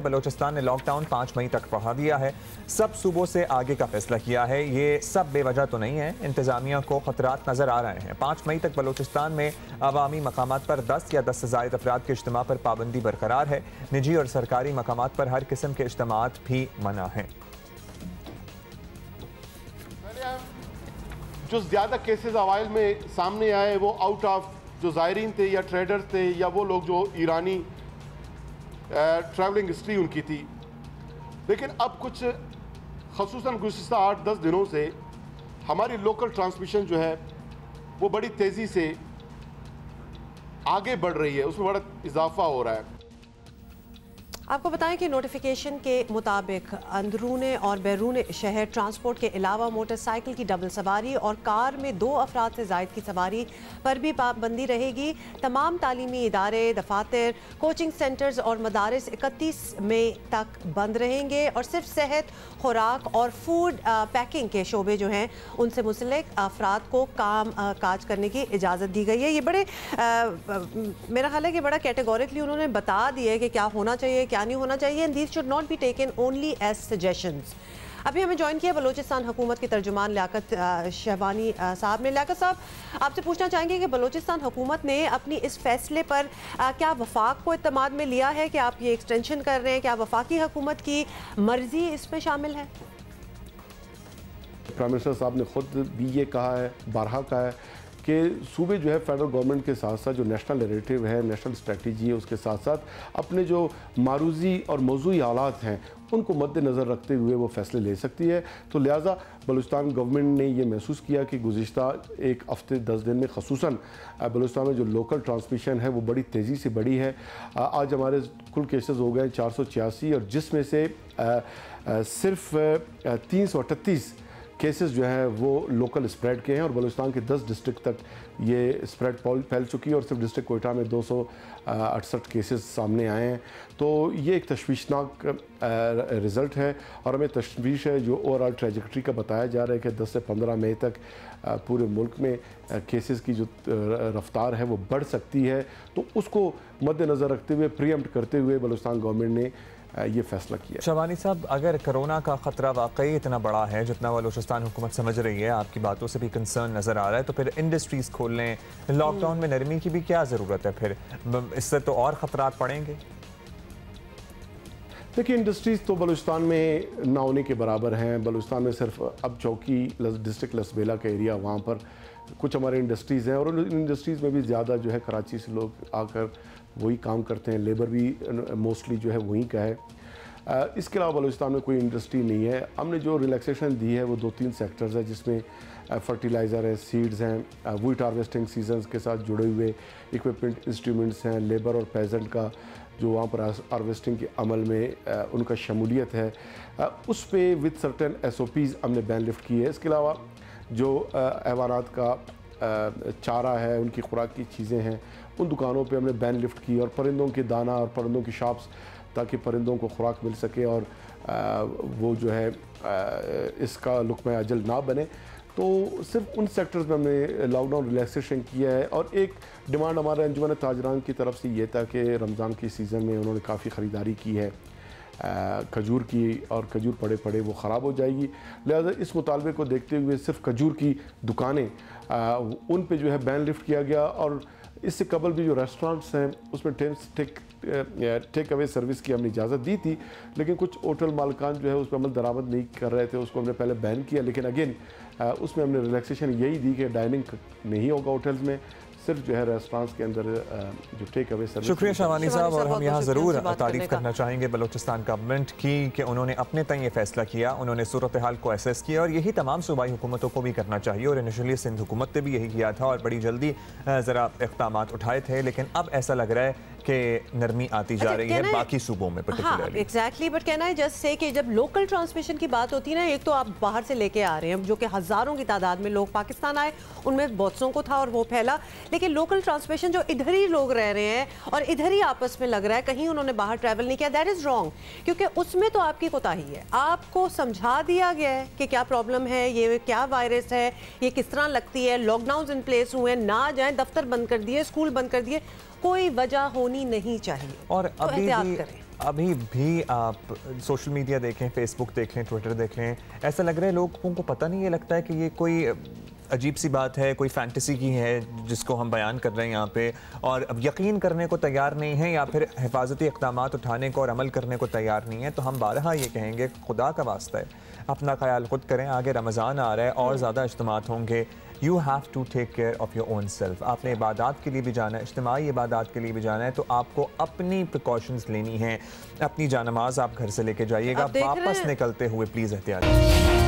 बलूचिस्तान ने लॉकडाउन 5 मई तक बढ़ा दिया है। सब सूबों से आगे का फैसला किया है। ये सब बेवजह तो नहीं है, इंतजामिया को खतरात नजर आ रहे हैं। 5 मई तक बलूचिस्तान में अवामी मकामात पर 10 या 10 से ज़ायद अफराद के इज्तिमा पर पाबंदी बरकरार है। निजी और सरकारी मकामात पर हर किस्म के इज्तिमात भी मना हैं। जो ज़्यादा केसेस अवाइल में सामने आए वो आउट ऑफ जो ज़ायरीन थे या ट्रेडर्स थे या वो लोग जो ईरानी ट्रैवलिंग हिस्ट्री उनकी थी। लेकिन अब कुछ ख़ुसूसन गुज़िश्ता 8-10 दिनों से हमारी लोकल ट्रांसमिशन जो है वो बड़ी तेज़ी से आगे बढ़ रही है, उसमें बड़ा इजाफा हो रहा है। आपको बताएं कि नोटिफिकेशन के मुताबिक अंदरून और बैरून शहर ट्रांसपोर्ट के अलावा मोटरसाइकिल की डबल सवारी और कार में 2 अफराद से ज़ायद की सवारी पर भी पाबंदी रहेगी। तमाम तालीमी इदारे, दफातर, कोचिंग सेंटर्स और मदारिस 31 मई तक बंद रहेंगे और सिर्फ सेहत, खुराक और फूड पैकिंग के शोबे जो हैं उनसे मुंसलिक अफराद को काम काज करने की इजाज़त दी गई है। ये बड़े मेरा ख्याल है कि बड़ा कैटेगोरिकली उन्होंने बता दिया है कि क्या होना चाहिए, क्या नहीं होना चाहिए। And these should not be taken only as suggestions. अभी हमें ज्वाइन किया बलूचिस्तान हुकूमत के तर्जुमान लियाकत शहबानी साहब ने। लियाकत साहब, आपसे पूछना चाहेंगे कि बलूचिस्तान हुकूमत ने अपनी इस फैसले पर क्या वफाक को इत्तेमाद में लिया है कि आप ये एक्सटेंशन कर रहे हैं? क्या वफाकी हुकूमत की मर्जी इसमें शामिल है? प्राइम मिनिस्टर साहब ने खुद भी ये कहा है, बारहा कहा है कि सूबे जो है फेडरल गवर्नमेंट के साथ साथ जो नेशनल नैरेटिव है, नेशनल स्ट्रेटजी है, उसके साथ साथ अपने जो मारूजी और मौजूई हालात हैं उनको मद्देनज़र रखते हुए वो फैसले ले सकती है। तो लिहाजा बलूचिस्तान गवर्नमेंट ने ये महसूस किया कि गुज़िश्ता एक हफ्ते 10 दिन में ख़ुसूसन बलूचिस्तान में जो लोकल ट्रांसमिशन है वो बड़ी तेज़ी से बढ़ी है। आज हमारे कुल केसेस हो गए 486 और जिसमें से सिर्फ 338 केसेस जो है वो लोकल स्प्रेड के हैं और बलूचिस्तान के 10 डिस्ट्रिक्ट तक ये स्प्रेड फैल चुकी है और सिर्फ डिस्ट्रिक्ट कोयटा में 268 केसेस सामने आए हैं। तो ये एक तशवीशनाक रिज़ल्ट है और हमें तशवीश है जो ओवरऑल ट्रेजेक्ट्री का बताया जा रहा है कि 10 से 15 मई तक पूरे मुल्क में केसेस की जो रफ्तार है वो बढ़ सकती है। तो उसको मद्देनज़र रखते हुए, प्रीएम्प्ट करते हुए बलूचिस्तान गवर्नमेंट ने ये फैसला किया। शहबानी साहब, अगर कोरोना का ख़तरा वाकई इतना बड़ा है जितना बलूचिस्तान हुकूमत समझ रही है, आपकी बातों से भी कंसर्न नज़र आ रहा है, तो फिर इंडस्ट्रीज़ खोल लें। लॉकडाउन में नरमी की भी क्या ज़रूरत है? फिर इससे तो और ख़तरात पड़ेंगे। देखिए, इंडस्ट्रीज़ तो बलूचिस्तान में ना होने के बराबर हैं। बलूचिस्तान में सिर्फ अब चौकी डिस्ट्रिक्ट लसबेला का एरिया, वहाँ पर कुछ हमारे इंडस्ट्रीज़ हैं और उन इंडस्ट्रीज़ में भी ज़्यादा जो है कराची से लोग आकर वही काम करते हैं। लेबर भी मोस्टली जो है वहीं का है। इसके अलावा बलूचिस्तान में कोई इंडस्ट्री नहीं है। हमने जो रिलैक्सेशन दी है वो 2-3 सेक्टर्स है जिसमें फर्टिलाइज़र है, सीड्स हैं, वीट हार्वेस्टिंग सीजन्स के साथ जुड़े हुए इक्विपमेंट, इंस्ट्रूमेंट्स हैं, लेबर और पेजेंट का जो वहाँ पर हार्वेस्टिंग के अमल में उनका शमूलियत है, उस पर विद सर्टेन SOPs हमने बैन लिफ्ट की है। इसके अलावा जो हैवानात का चारा है, उनकी खुराक की चीज़ें हैं, उन दुकानों पे हमने बैन लिफ्ट की और परिंदों के दाना और परिंदों की शॉप्स, ताकि परिंदों को खुराक मिल सके और वो जो है इसका लुक़्मा अजल ना बने। तो सिर्फ उन सेक्टर्स में हमने लॉकडाउन रिलैक्सेशन किया है। और एक डिमांड हमारे अंजुमन ताजरान की तरफ से ये था कि रमज़ान के सीज़न में उन्होंने काफ़ी ख़रीदारी की है खजूर की और खजूर पड़े पड़े वो ख़राब हो जाएगी। लिहाजा इस मुतालबे को देखते हुए सिर्फ खजूर की दुकानें उन पे जो है बैन लिफ्ट किया गया। और इससे कबल भी जो रेस्टोरेंट्स हैं उसमें टेक अवे सर्विस की हमने इजाज़त दी थी, लेकिन कुछ होटल मालिकान जो है उस पर अमल दरामद नहीं कर रहे थे, उसको हमने पहले बैन किया। लेकिन अगेन उसमें हमने रिलैक्सेशन यही दी कि डाइनिंग नहीं होगा होटल्स में, सिर्फ जो है रेस्टोरेंट्स के अंदर जो टेक अवे सर्विस। शुक्रिया शहबानी साहब, और हम यहाँ ज़रूर तारीफ़ करना चाहेंगे बलूचिस्तान गवर्नमेंट की कि उन्होंने अपने तय ये फैसला किया, उन्होंने सूरत हाल को असेस किया और यही तमाम सूबाई हुकूमतों को भी करना चाहिए। और इनिशियली सिंध हुकूमत ने भी यही किया था और बड़ी जल्दी ज़रा इक़दाम उठाए थे, लेकिन अब ऐसा लग रहा है कि नरमी आती जा रही है बाकी सूबों में पर्टिकुलरली। एग्जैक्टली, बट कहना है जस्ट से कि जब लोकल ट्रांसमिशन की बात होती है ना, एक तो आप बाहर से लेके आ रहे हैं जो कि हज़ारों की तादाद में लोग पाकिस्तान आए, उनमें बहुतों को था और वो फैला, लेकिन लोकल ट्रांसमिशन जो इधर ही लोग रह रहे हैं और इधर ही आपस में लग रहा है कहीं उन्होंने बाहर ट्रैवल नहीं किया, दैट इज़ रॉन्ग। क्योंकि उसमें तो आपकी कोताही है, आपको समझा दिया गया है कि क्या प्रॉब्लम है, ये क्या वायरस है, ये किस तरह लगती है, लॉकडाउन इन प्लेस हुए, ना जाएं, दफ्तर बंद कर दिए, स्कूल बंद कर दिए, कोई वजह होनी नहीं चाहिए। और तो अभी एहतियात करें। अभी भी आप सोशल मीडिया देखें, फेसबुक देख लें, ट्विटर देख लें, ऐसा लग रहा है लोगों को पता नहीं, ये लगता है कि ये कोई अजीब सी बात है, कोई फैंटेसी की है जिसको हम बयान कर रहे हैं यहाँ पे, और अब यकीन करने को तैयार नहीं है या फिर हिफाजती इक़दामात उठाने को और अमल करने को तैयार नहीं है। तो हम बारहा ये कहेंगे, खुदा का वास्ता है, अपना ख्याल खुद करें। आगे रमज़ान आ रहा है और ज़्यादा इज्तिमात होंगे। You have to take care of your own self. आपने इबादत के लिए भी जाना है, इज्तिमाई इबादत के लिए भी जाना है, तो आपको अपनी प्रिकॉशंस लेनी है। अपनी जानमाज आप घर से लेके जाइएगा, वापस निकलते हुए प्लीज़ एहतियात।